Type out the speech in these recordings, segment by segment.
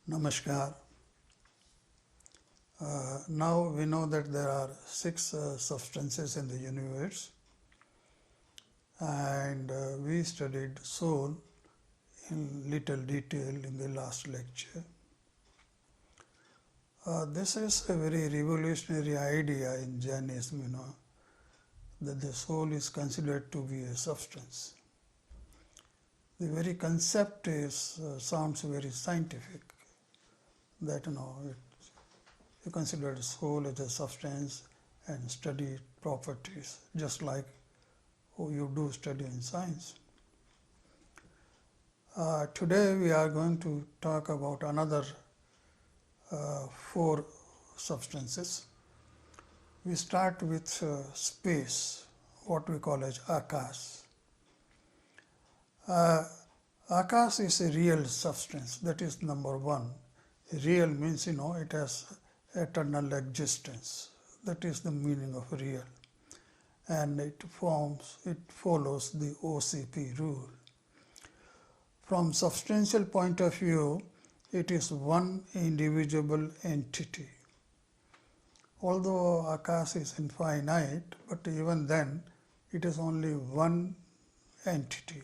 Namaskar. Now we know that there are six substances in the universe, and we studied soul in little detail in the last lecture. This is a very revolutionary idea in Jainism, that the soul is considered to be a substance. The very concept sounds very scientific, that you consider soul as a substance and study its properties, just like you do study in science. Today we are going to talk about another four substances. We start with space, what we call as Akash. Akash is a real substance, that is number one. Real means, it has eternal existence. That is the meaning of real. And it follows the OCP rule. From substantial point of view, it is one indivisible entity. Although Akash is infinite, but even then it is only one entity.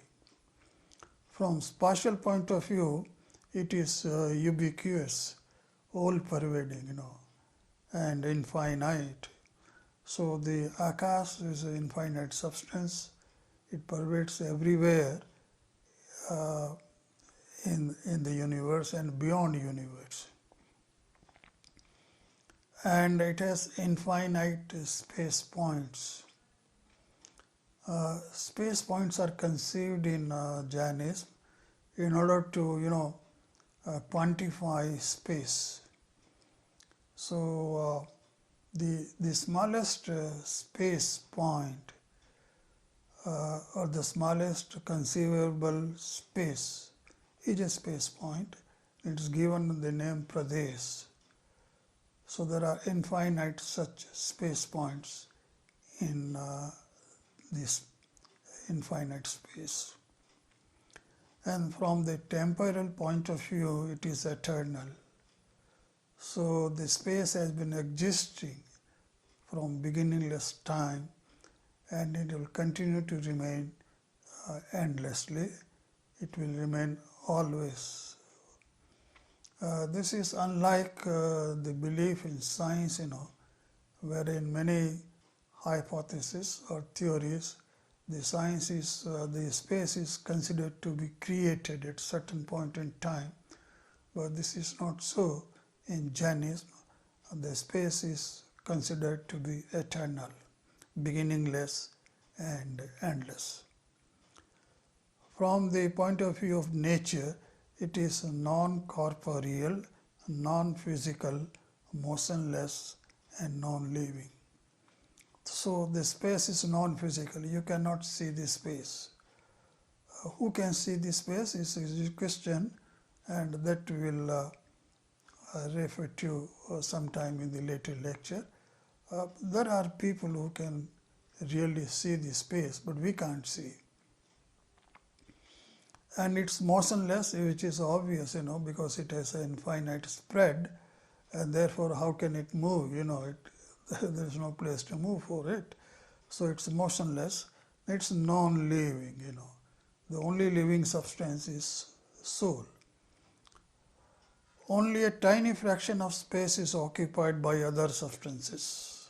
From spatial point of view, it is ubiquitous, all-pervading, and infinite. So the Akash is an infinite substance. It pervades everywhere in the universe and beyond universe. And it has infinite space points. Space points are conceived in Jainism in order to quantify space. So the smallest space point or the smallest conceivable space is a space point. It is given the name Pradesh. So there are infinite such space points in this infinite space. And from the temporal point of view, it is eternal. So the space has been existing from beginningless time, and it will continue to remain endlessly. It will remain always. This is unlike the belief in science, wherein many hypotheses or theories, the space is considered to be created at certain point in time, but this is not so. In Jainism, the space is considered to be eternal, beginningless and endless. From the point of view of nature, it is non-corporeal, non-physical, motionless and non-living. So the space is non-physical. You cannot see the space. Who can see the space is a question, and that will refer to sometime in the later lecture. There are people who can really see the space, but we can't see. And it's motionless, which is obvious, because it has an infinite spread, and therefore how can it move? There's no place to move for it. So it's motionless. It's non-living, The only living substance is soul. Only a tiny fraction of space is occupied by other substances.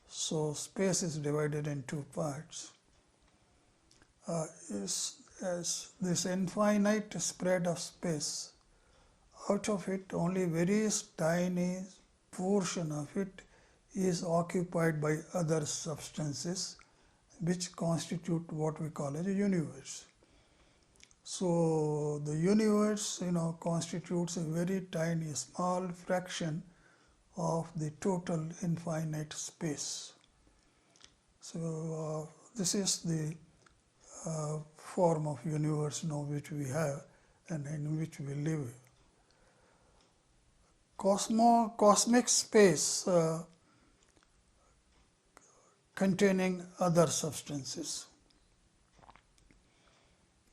So space is divided in two parts. As this infinite spread of space, out of it only very tiny portion of it is occupied by other substances, which constitute what we call as a universe. So the universe, constitutes a very tiny, small fraction of the total infinite space. So this is the form of universe which we have and in which we live. Cosmic space containing other substances.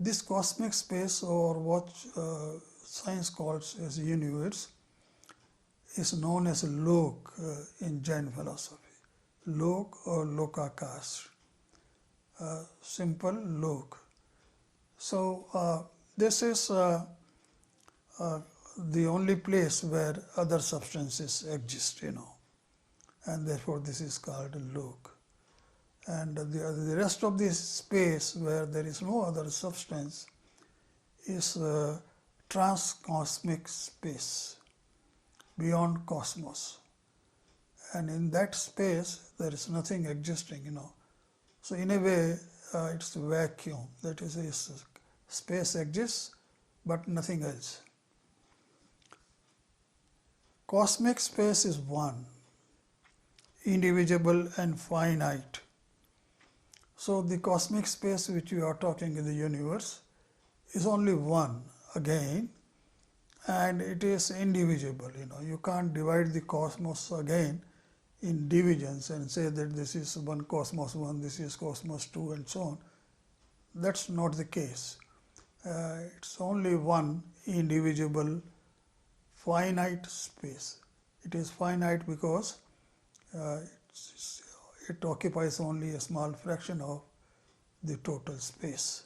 This cosmic space, or what science calls as universe is known as lok in Jain philosophy. Lok or Lokakash. Simple lok. So this is the only place where other substances exist, and therefore this is called lok. And the rest of this space where there is no other substance is transcosmic space, beyond cosmos. And in that space there is nothing existing. So in a way it's a vacuum. That is, space exists but nothing else. Cosmic space is one, indivisible and finite. So the cosmic space which we are talking in the universe is only one again, and it is indivisible. You can't divide the cosmos again in divisions and say that this is one cosmos 1, this is cosmos 2, and so on. That's not the case. It's only one indivisible finite space. It is finite because it occupies only a small fraction of the total space,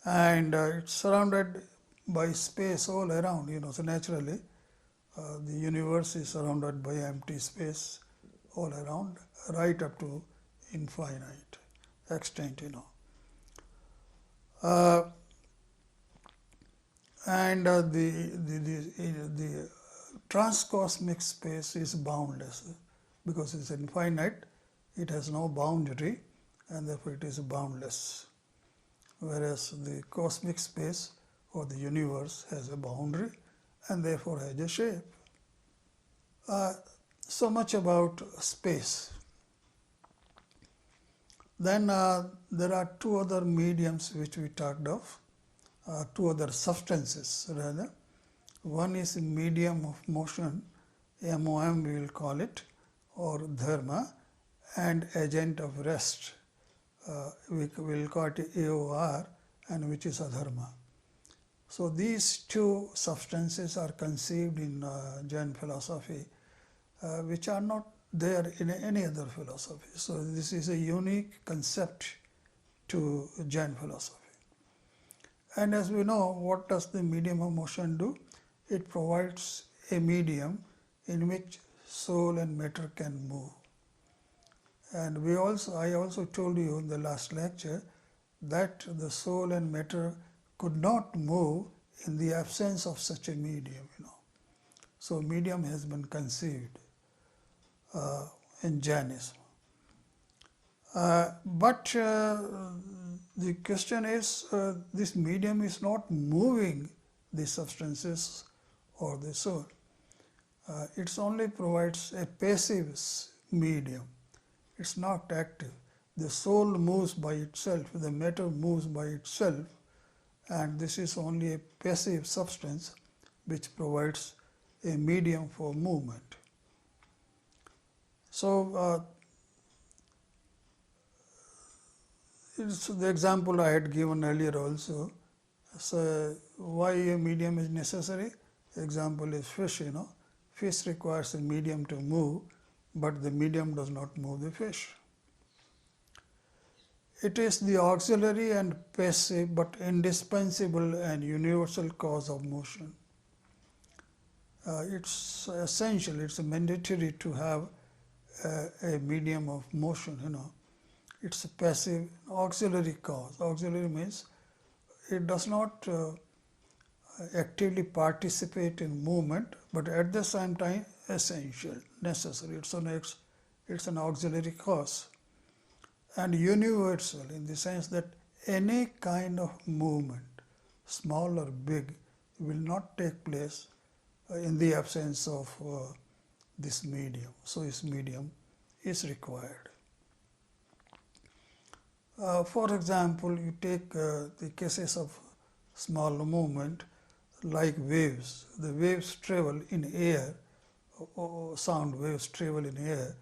and it's surrounded by space all around. So naturally the universe is surrounded by empty space all around, right up to infinite extent. And the transcosmic space is boundless because it's infinite. It has no boundary, and therefore it is boundless. Whereas the cosmic space or the universe has a boundary and therefore has a shape. So much about space. Then there are two other mediums which we talked of, two other substances rather. One is medium of motion, MOM we will call it, or dharma, and agent of rest, we will call it AOR, and which is adharma. So these two substances are conceived in Jain philosophy, which are not there in any other philosophy. So this is a unique concept to Jain philosophy. And as we know, what does the medium of motion do? It provides a medium in which soul and matter can move. And I also told you in the last lecture that the soul and matter could not move in the absence of such a medium. So medium has been conceived in Jainism. But the question is, this medium is not moving the substances or the soul. It only provides a passive medium. It's not active. The soul moves by itself, the matter moves by itself, and this is only a passive substance which provides a medium for movement. So it's the example I had given earlier also. So why a medium is necessary? Example is fish. Fish requires a medium to move, but the medium does not move the fish. It is the auxiliary and passive but indispensable and universal cause of motion. It's essential, it's mandatory to have a medium of motion. It's a passive auxiliary cause. Auxiliary means it does not actively participate in movement, but at the same time essential, necessary. It's an auxiliary cause. And universal in the sense that any kind of movement, small or big, will not take place in the absence of this medium. So this medium is required. For example, you take the cases of small movement like waves. The waves travel in air, sound waves travel in air,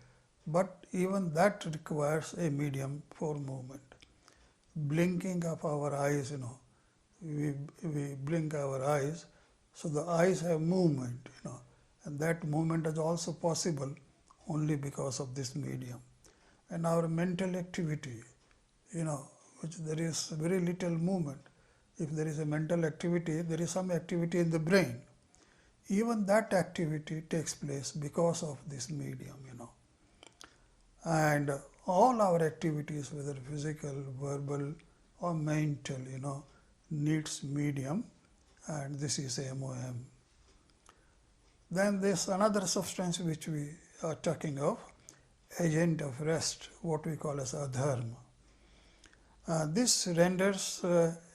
but even that requires a medium for movement. Blinking of our eyes, we blink our eyes, So the eyes have movement, and that movement is also possible only because of this medium. And our mental activity, which there is very little movement. If there is a mental activity, there is some activity in the brain. Even that activity takes place because of this medium, And all our activities, whether physical, verbal, or mental, needs medium, and this is MOM. Then there's another substance which we are talking of, agent of rest, what we call as adharma. This renders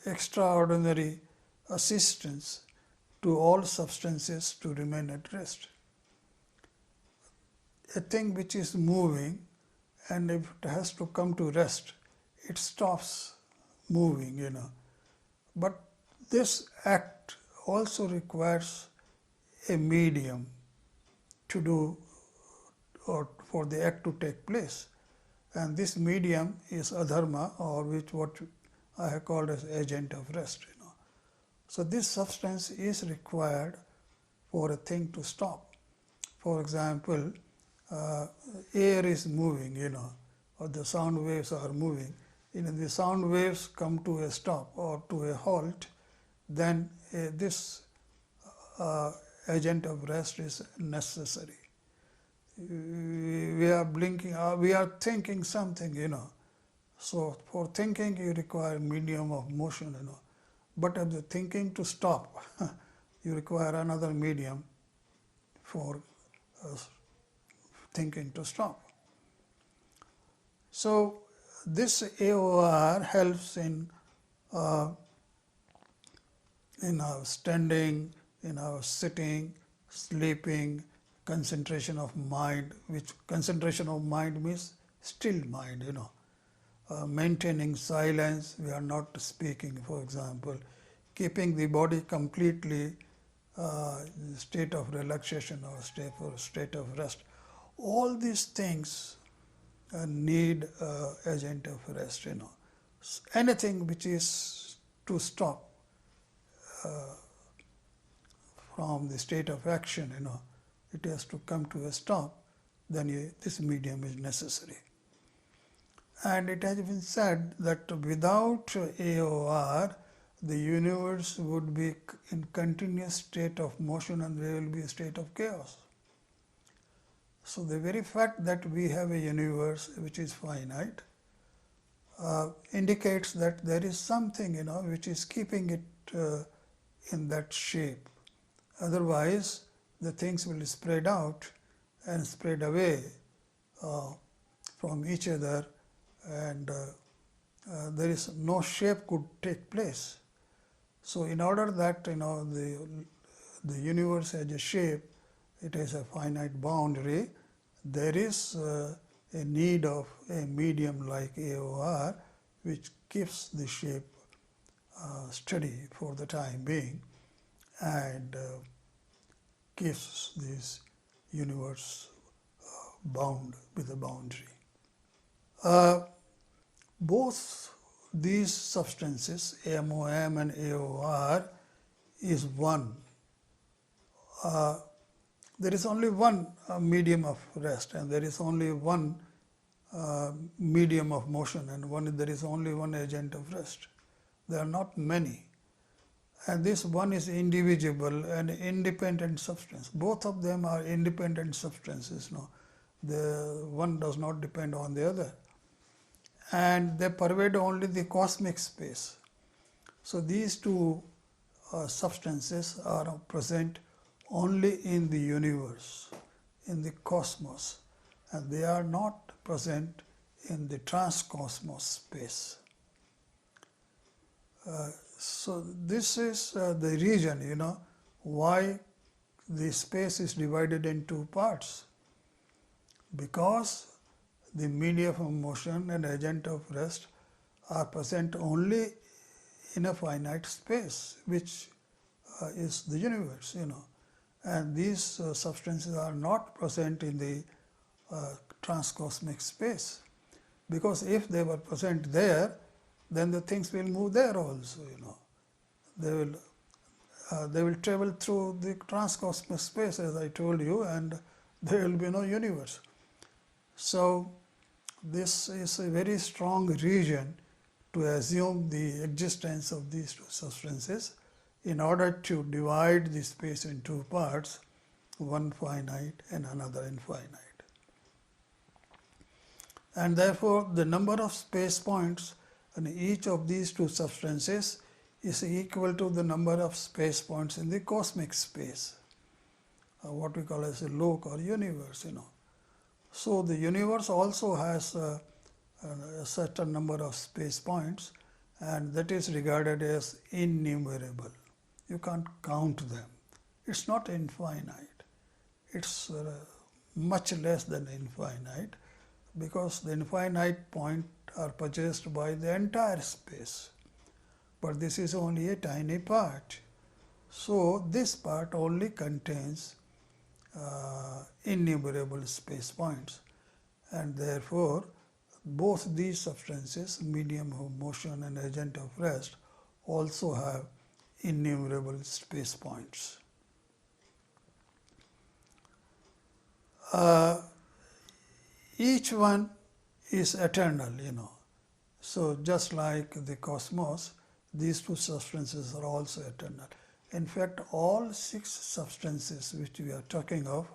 extraordinary assistance to all substances to remain at rest. A thing which is moving, and if it has to come to rest, it stops moving, But this act also requires a medium to do or for the act to take place. And this medium is adharma, or what I have called as agent of rest. So this substance is required for a thing to stop. For example, air is moving, or the sound waves are moving. The sound waves come to a stop or to a halt, then this agent of rest is necessary. We are blinking, we are thinking something, So for thinking, you require medium of motion, But if the thinking to stop, you require another medium for thinking to stop. So this AOR helps in our standing, in our sitting, sleeping, concentration of mind, which concentration of mind means still mind, maintaining silence, we are not speaking, for example, keeping the body completely in a state of relaxation or state of rest. All these things need agent of rest, Anything which is to stop from the state of action, it has to come to a stop, then this medium is necessary. And it has been said that without AOR, the universe would be in continuous state of motion and there will be a state of chaos. So the very fact that we have a universe which is finite indicates that there is something, which is keeping it in that shape. Otherwise, the things will spread out and spread away from each other, and there is no shape could take place. So in order that the universe has a shape, it has a finite boundary, there is a need of a medium like AOR which keeps the shape steady for the time being and keeps this universe bound with a boundary. Both these substances, MOM and AOR, is one. There is only one medium of rest, and there is only one medium of motion, and there is only one agent of rest. There are not many. And this one is indivisible and independent substance. Both of them are independent substances. The one does not depend on the other. And they pervade only the cosmic space. So these two substances are present only in the universe, in the cosmos, and they are not present in the transcosmos space. So this is the reason, why the space is divided in two parts. Because the medium of motion and agent of rest are present only in a finite space, which is the universe, And these substances are not present in the transcosmic space. Because if they were present there, then the things will move there also, They will they will travel through the transcosmic space, as I told you, and there will be no universe. So this is a very strong reason to assume the existence of these two substances in order to divide the space in two parts, one finite and another infinite. And therefore, the number of space points in each of these two substances is equal to the number of space points in the cosmic space, what we call as a loc or universe, So the universe also has a certain number of space points, and that is regarded as innumerable. You can't count them. It's not infinite. It's much less than infinite, because the infinite points are possessed by the entire space. But this is only a tiny part. So this part only contains innumerable space points, and therefore both these substances, medium of motion and agent of rest, also have innumerable space points. Each one is eternal, So just like the cosmos, these two substances are also eternal. In fact, all 6 substances which we are talking of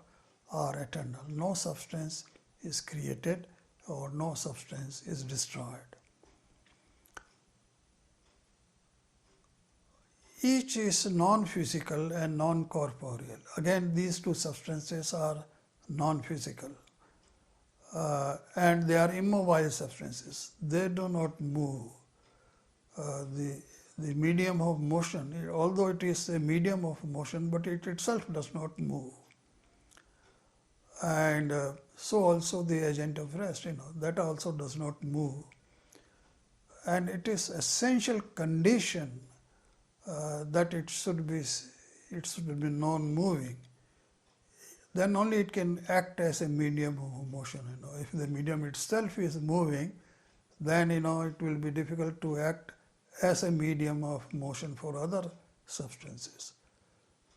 are eternal. No substance is created or no substance is destroyed. Each is non-physical and non-corporeal. Again, these two substances are non-physical. And they are immobile substances. They do not move. The medium of motion, although it is a medium of motion, but it itself does not move. And so also the agent of rest, that also does not move. And it is essential condition that it should be non-moving. Then only it can act as a medium of motion. If the medium itself is moving, then it will be difficult to act as a medium of motion for other substances.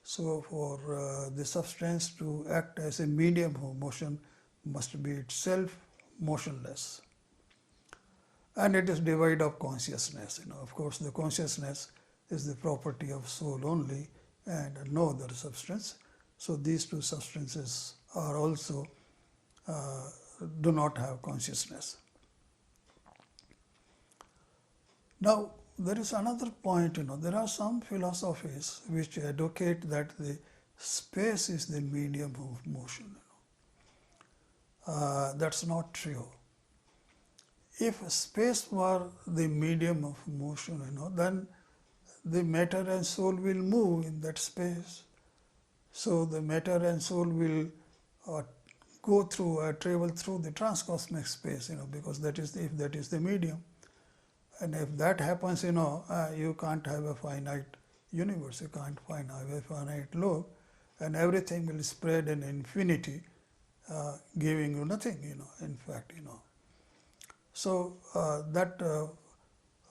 So for the substance to act as a medium of motion must be itself motionless. And it is devoid of consciousness. Of course, the consciousness is the property of soul only and no other substance. So these two substances are also do not have consciousness. Now, there is another point, there are some philosophies which advocate that the space is the medium of motion. That's not true. If space were the medium of motion, then the matter and soul will move in that space. So the matter and soul will travel through the transcosmic space, because if that is the medium. And if that happens, you can't have a finite universe, you can't have a finite loc, and everything will spread in infinity, giving you nothing, in fact, So that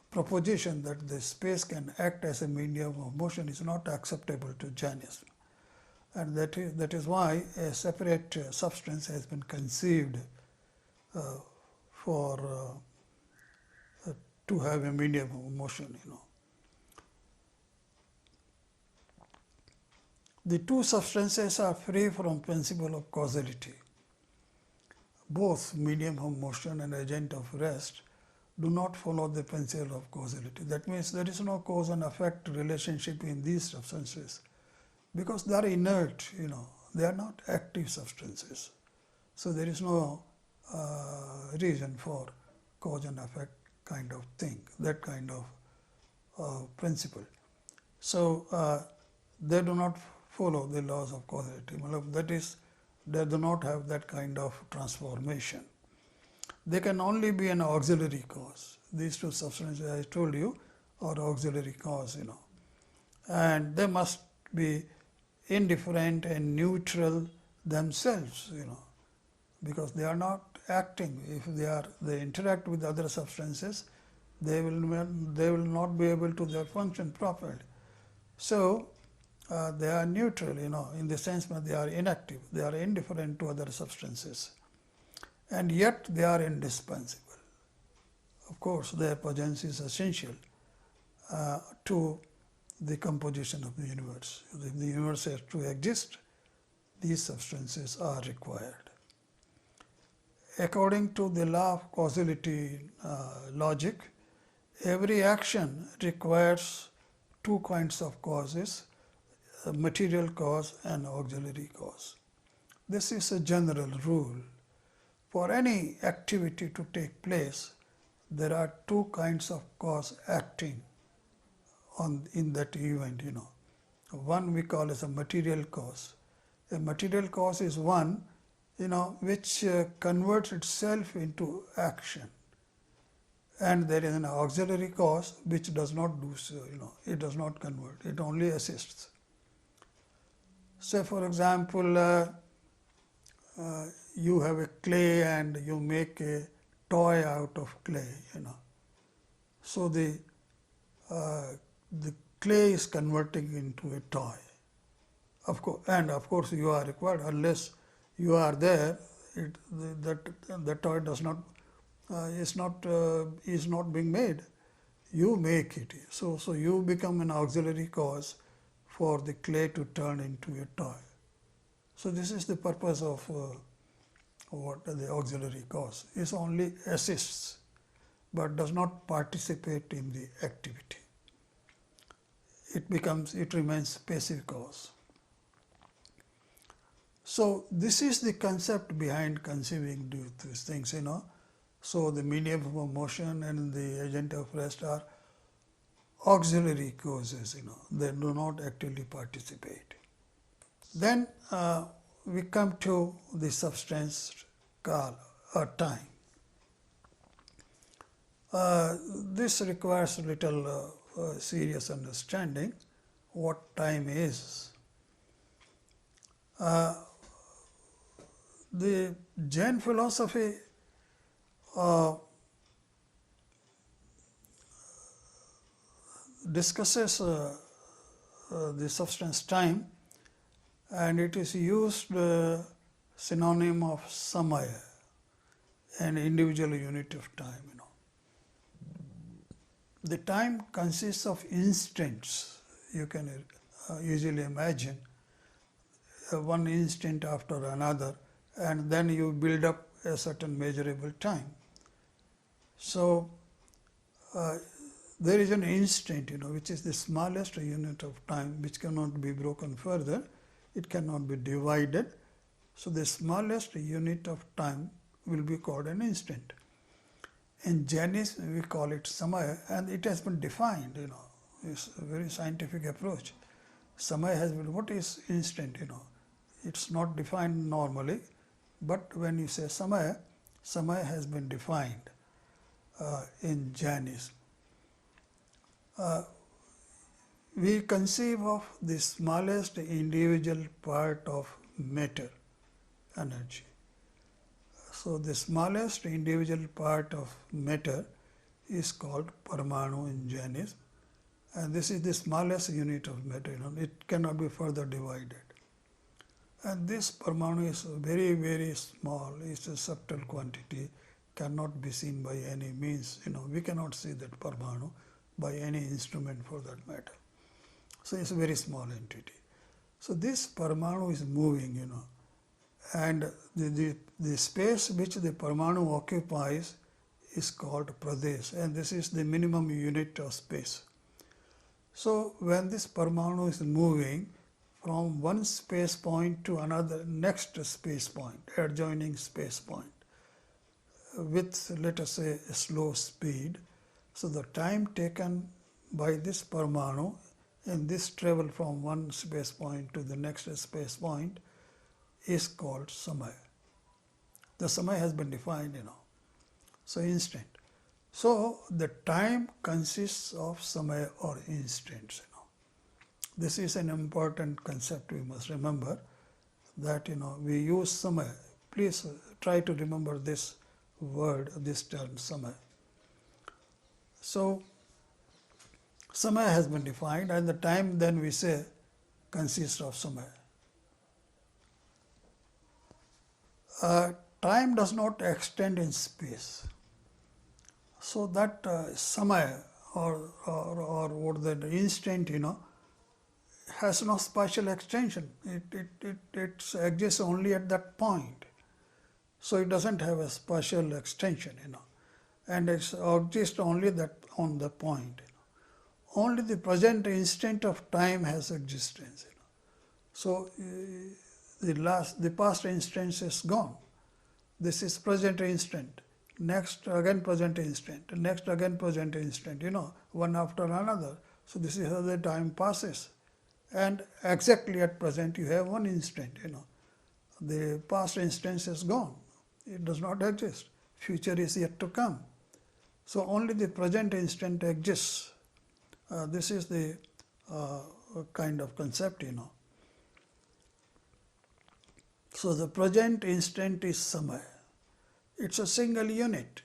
proposition that the space can act as a medium of motion is not acceptable to Jainism. And that is why a separate substance has been conceived to have a medium of motion, The two substances are free from principle of causality. Both medium of motion and agent of rest do not follow the principle of causality. That means there is no cause and effect relationship in these substances because they are inert, they are not active substances. So there is no reason for cause and effect kind of thing, that kind of principle. So they do not follow the laws of causality. That is, they do not have that kind of transformation. They can only be an auxiliary cause. These two substances I told you are auxiliary cause, and they must be indifferent and neutral themselves, because they are not acting. If they interact with other substances, they will not be able to function properly. So they are neutral, in the sense that they are inactive, they are indifferent to other substances, and yet they are indispensable. Of course, their presence is essential to the composition of the universe. If the universe has to exist, these substances are required. According to the law of causality logic, every action requires two kinds of causes, a material cause and auxiliary cause. This is a general rule. For any activity to take place, there are two kinds of cause acting in that event. One we call as a material cause. A material cause is one which converts itself into action, and there is an auxiliary cause which does not do so. It does not convert, it only assists. Say for example, you have a clay and you make a toy out of clay. So the clay is converting into a toy. Of course, you are required. Unless you are there, the toy does not is not being made. You make it. So you become an auxiliary cause for the clay to turn into a toy. So this is the purpose of what the auxiliary cause is. Only assists, but does not participate in the activity. It remains passive cause. So this is the concept behind conceiving these things. So the medium of motion and the agent of rest are auxiliary causes. They do not actively participate. Then we come to the substance called time. This requires a little serious understanding what time is. The Jain philosophy discusses the substance time, and it is used synonym of samaya, an individual unit of time. The time consists of instants. You can easily imagine one instant after another, and then you build up a certain measurable time. So there is an instant, which is the smallest unit of time, which cannot be broken further. It cannot be divided. So the smallest unit of time will be called an instant. In Jainism, we call it samaya, and it has been defined. It's a very scientific approach. Samaya has been, what is instant? It's not defined normally, but when you say samaya, samaya has been defined in Jainism. We conceive of the smallest individual part of matter, energy. So the smallest individual part of matter is called Parmanu in Jainism, and this is the smallest unit of matter. It cannot be further divided. And this Parmanu is very, very small. It's a subtle quantity, cannot be seen by any means. We cannot see that Parmanu by any instrument for that matter. So it's a very small entity. So this Parmanu is moving, and the space which the Parmanu occupies is called Pradesh, and this is the minimum unit of space. So when this Parmanu is moving from one space point to another next space point, adjoining space point, with let us say a slow speed, so the time taken by this Parmanu in this travel from one space point to the next space point is called samaya. The samaya has been defined, so instant. So the time consists of samaya or instants. This is an important concept we must remember, that we use samaya. Please try to remember this word, this term samaya. So samaya has been defined, and the time then we say consists of samaya. Time does not extend in space. So that samaya or what the instant, has no spatial extension. It exists only at that point. So it doesn't have a spatial extension, and it exists only that on the point. Only the present instant of time has existence. So the past instant is gone. This is present instant. Next again present instant. Next again present instant. One after another. So this is how the time passes. And exactly at present you have one instant. The past instance is gone. It does not exist. Future is yet to come. So only the present instant exists. This is the kind of concept, So the present instant is samaya. It's a single unit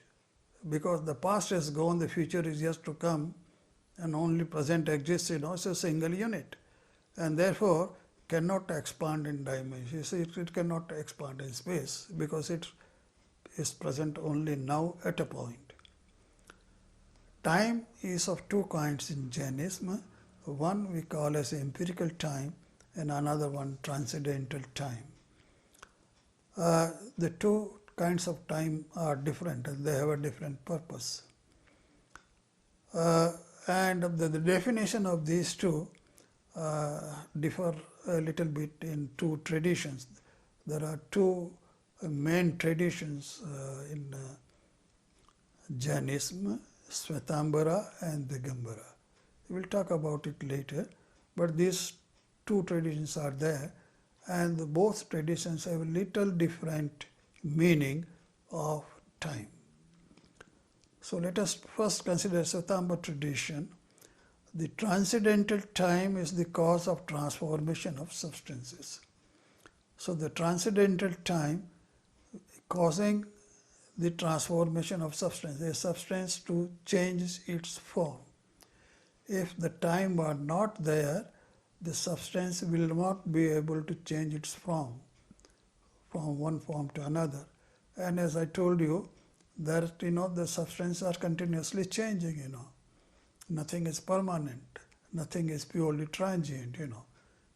because the past is gone, the future is yet to come, and only present exists, it's a single unit. And therefore cannot expand in dimensions. It cannot expand in space because it is present only now at a point. Time is of two kinds in Jainism. One we call as empirical time and another one transcendental time. The two kinds of time are different and they have a different purpose. And the definition of these two differ a little bit in two traditions. There are two main traditions in Jainism, Shvetambara and Digambara. We will talk about it later, but these two traditions are there, and both traditions have a little different meaning of time. So let us first consider Shvetambara tradition. The transcendental time is the cause of transformation of substances. So the transcendental time causing the transformation of substance, a substance to change its form. If the time were not there, the substance will not be able to change its form from one form to another. And as I told you, that the substances are continuously changing. Nothing is permanent, nothing is purely transient.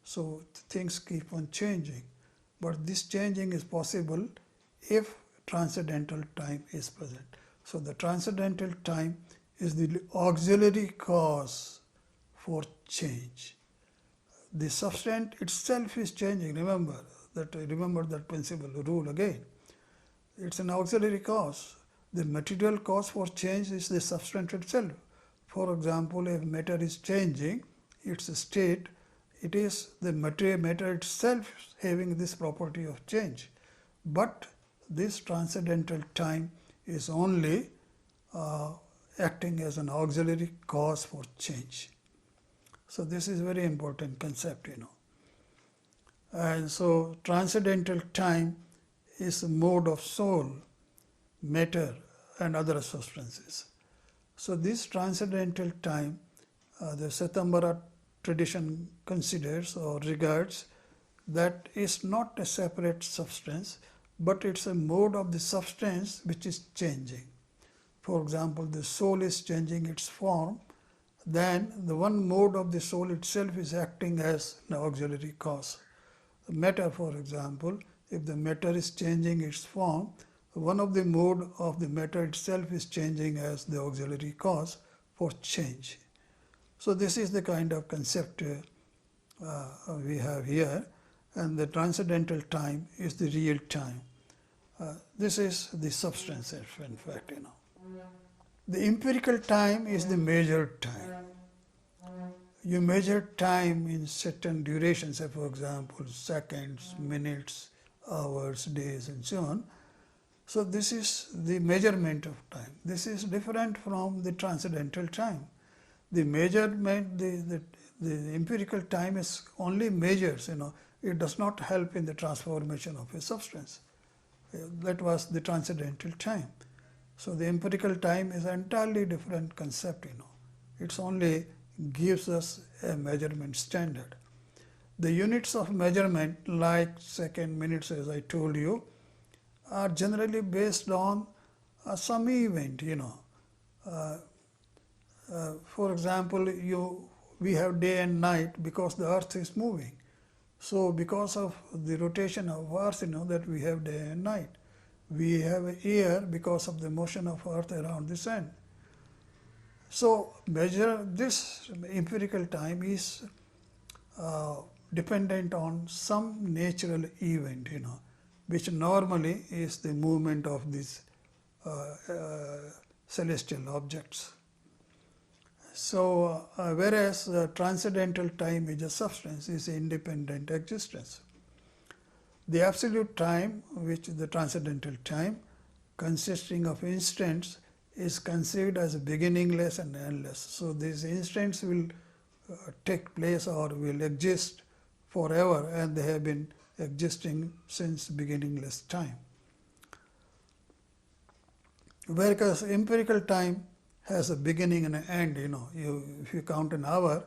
So things keep on changing, but this changing is possible if transcendental time is present. So the transcendental time is the auxiliary cause for change. The substance itself is changing. Remember that principle, rule again. It's an auxiliary cause. The material cause for change is the substance itself. For example, if matter is changing its state, it is the matter itself having this property of change. But this transcendental time is only acting as an auxiliary cause for change. So this is very important concept, And so transcendental time is a mode of soul, matter and other substances. So this transcendental time, the Shvetambara tradition considers or regards that is not a separate substance, but it's a mode of the substance which is changing. For example, the soul is changing its form, then the one mode of the soul itself is acting as an auxiliary cause. The matter, for example, if the matter is changing its form, one of the mode of the matter itself is changing as the auxiliary cause for change. So this is the kind of concept we have here, and the transcendental time is the real time. This is the substance, in fact, The empirical time is the measured time. You measure time in certain durations, for example, seconds, minutes, hours, days, and so on. So this is the measurement of time. This is different from the transcendental time. The measurement, the empirical time is only measures, it does not help in the transformation of a substance. That was the transcendental time. So the empirical time is an entirely different concept, It only gives us a measurement standard. The units of measurement like second, minutes as I told you are generally based on some event, for example, we have day and night because the earth is moving. So because of the rotation of earth, that we have day and night. We have a year because of the motion of earth around the sun. So measure this empirical time is dependent on some natural event, which normally is the movement of these celestial objects. So whereas transcendental time is a substance, is independent existence. The absolute time, which is the transcendental time, consisting of instants, is conceived as beginningless and endless. So these instants will take place or will exist forever, and they have been existing since beginningless time. Whereas empirical time has a beginning and an end. If you count an hour,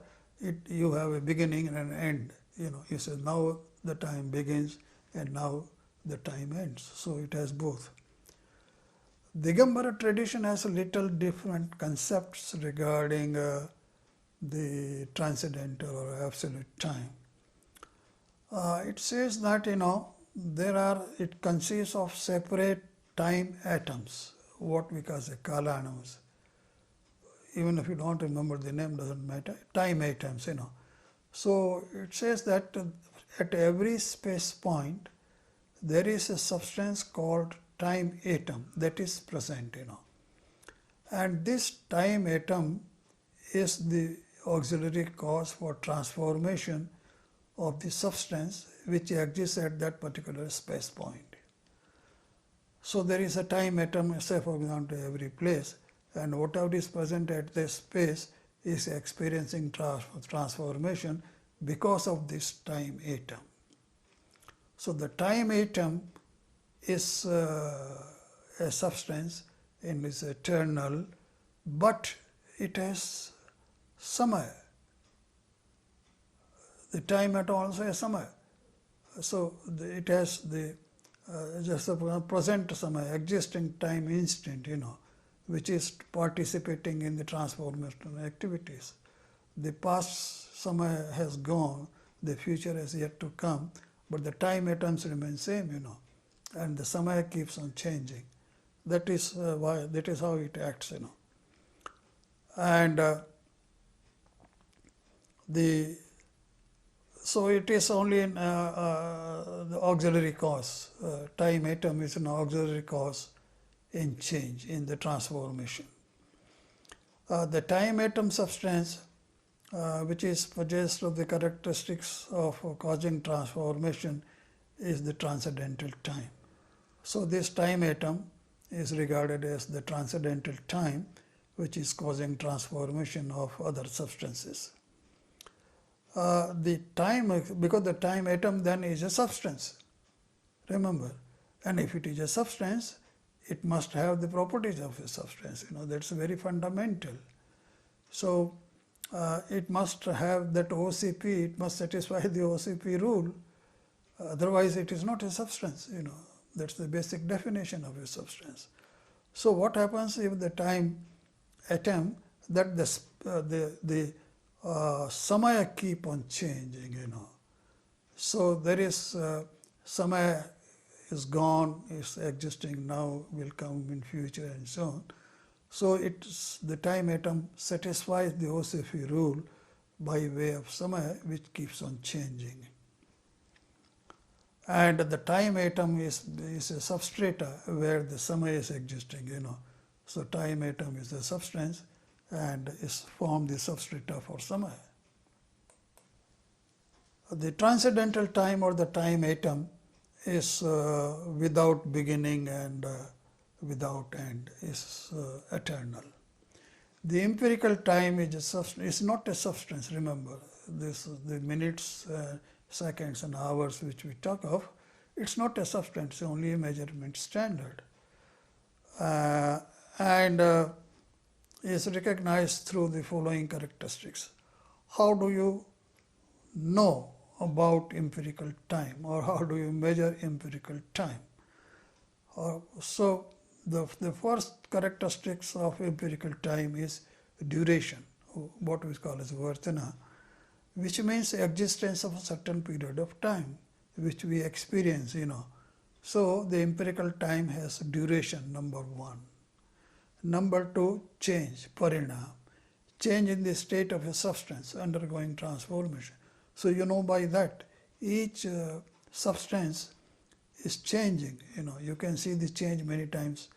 you have a beginning and an end. You say now the time begins and now the time ends. So it has both. Digambara tradition has a little different concepts regarding the transcendental or absolute time. It says that it consists of separate time atoms, what we call kalanams. Even if you don't remember the name, doesn't matter. Time atoms, So it says that at every space point there is a substance called time atom that is present, And this time atom is the auxiliary cause for transformation of the substance which exists at that particular space point. So there is a time atom, say for example, every place, and whatever is present at this space is experiencing transformation because of this time atom. So the time atom is a substance and is eternal, but it has samaya. The time atom also has samaya. So it has the just a present samaya, existing time instant, which is participating in the transformational activities. The past samaya has gone, the future has yet to come, but the time atoms remain same, and the samaya keeps on changing. That is how it acts, And so it is only in the auxiliary cause. Time atom is an auxiliary cause in change, in the transformation. The time atom substance, which is possessed of the characteristics of causing transformation, is the transcendental time. So this time atom is regarded as the transcendental time, which is causing transformation of other substances. The time, because the time atom then is a substance, remember, and if it is a substance, it must have the properties of a substance, that's very fundamental. So it must have that OCP, it must satisfy the OCP rule, otherwise it is not a substance, that's the basic definition of a substance. So what happens if the time atom, that the samaya keep on changing, So there is samaya is gone, is existing now, will come in future and so on. So the time atom satisfies the OCP rule by way of samaya, which keeps on changing. And the time atom is a substrata where the samaya is existing, So time atom is a substance and is formed the substrata for samaya. The transcendental time or the time atom is without beginning and without end, is eternal. The empirical time is not a substance, remember. The minutes, seconds and hours which we talk of, it's not a substance, it's only a measurement standard. And is recognized through the following characteristics. How do you know about empirical time, or how do you measure empirical time? So the first characteristics of empirical time is duration, what we call as vartana, which means existence of a certain period of time which we experience, So the empirical time has duration, number one. Number two, change, parinam, change in the state of a substance undergoing transformation. So by that each substance is changing, you can see the change many times,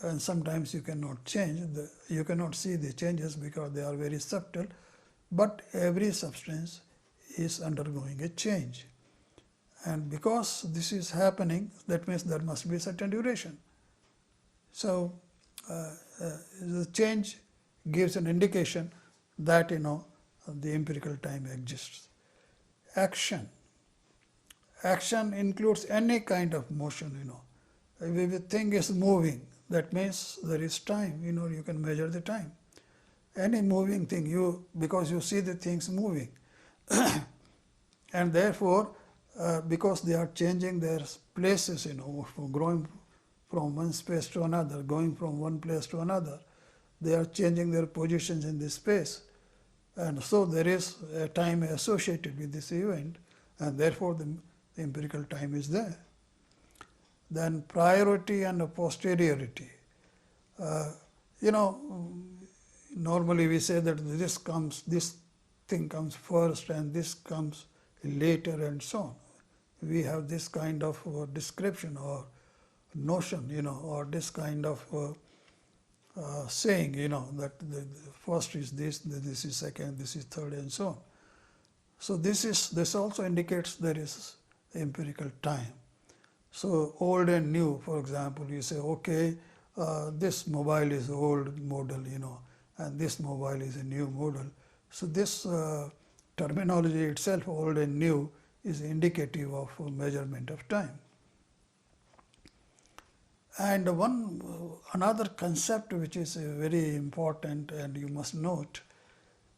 and sometimes you cannot you cannot see the changes because they are very subtle, but every substance is undergoing a change. And because this is happening, that means there must be certain duration. So the change gives an indication that the empirical time exists. Action includes any kind of motion. If a thing is moving, that means there is time. You can measure the time. Any moving thing, because you see the things moving, and therefore because they are changing their places, growing from one space to another, going from one place to another, they are changing their positions in this space, and so there is a time associated with this event, and therefore the empirical time is there. Then priority and posteriority. Normally we say that this thing comes first and this comes later and so on. We have this kind of description or notion, or this kind of saying, that the first is this is second, this is third, and so on. So this also indicates there is empirical time. So old and new, for example, you say, okay, this mobile is old model, and this mobile is a new model. So this terminology itself, old and new, is indicative of measurement of time. And another concept which is very important and you must note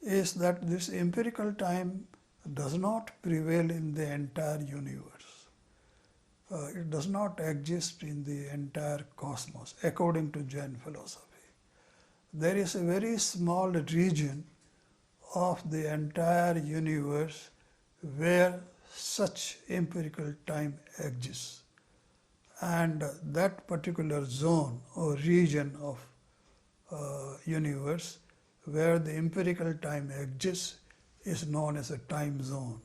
is that this empirical time does not prevail in the entire universe. It does not exist in the entire cosmos according to Jain philosophy. There is a very small region of the entire universe where such empirical time exists, and that particular zone or region of universe where the empirical time exists is known as a time zone,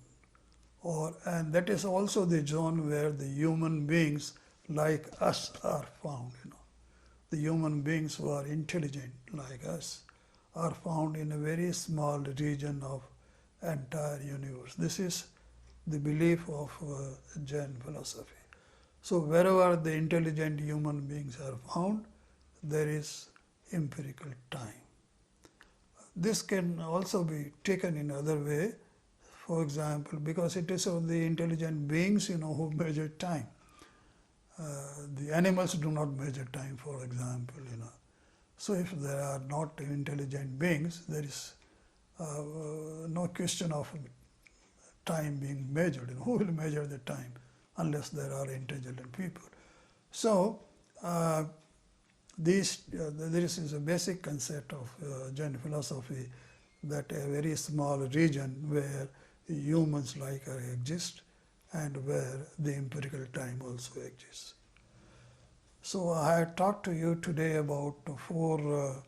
and that is also the zone where the human beings like us are found. The human beings who are intelligent like us are found in a very small region of entire universe. This is the belief of Jain philosophy. So wherever the intelligent human beings are found, there is empirical time. This can also be taken in other way. For example, because it is of the intelligent beings, who measure time. The animals do not measure time, for example, So if there are not intelligent beings, there is no question of time being measured. Who will measure the time unless there are intelligent people? So this is a basic concept of Jain philosophy, that a very small region where humans like us exist and where the empirical time also exists. So I have talked to you today about 4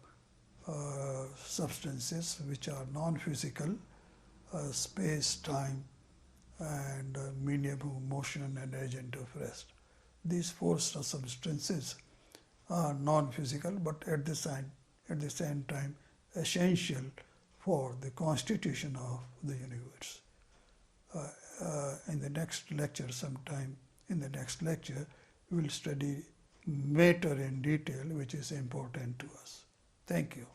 substances which are non-physical: space, time, and medium of motion and agent of rest. These 4 substances are non-physical, but at the same time essential for the constitution of the universe. In the next lecture, we will study matter in detail, which is important to us. Thank you.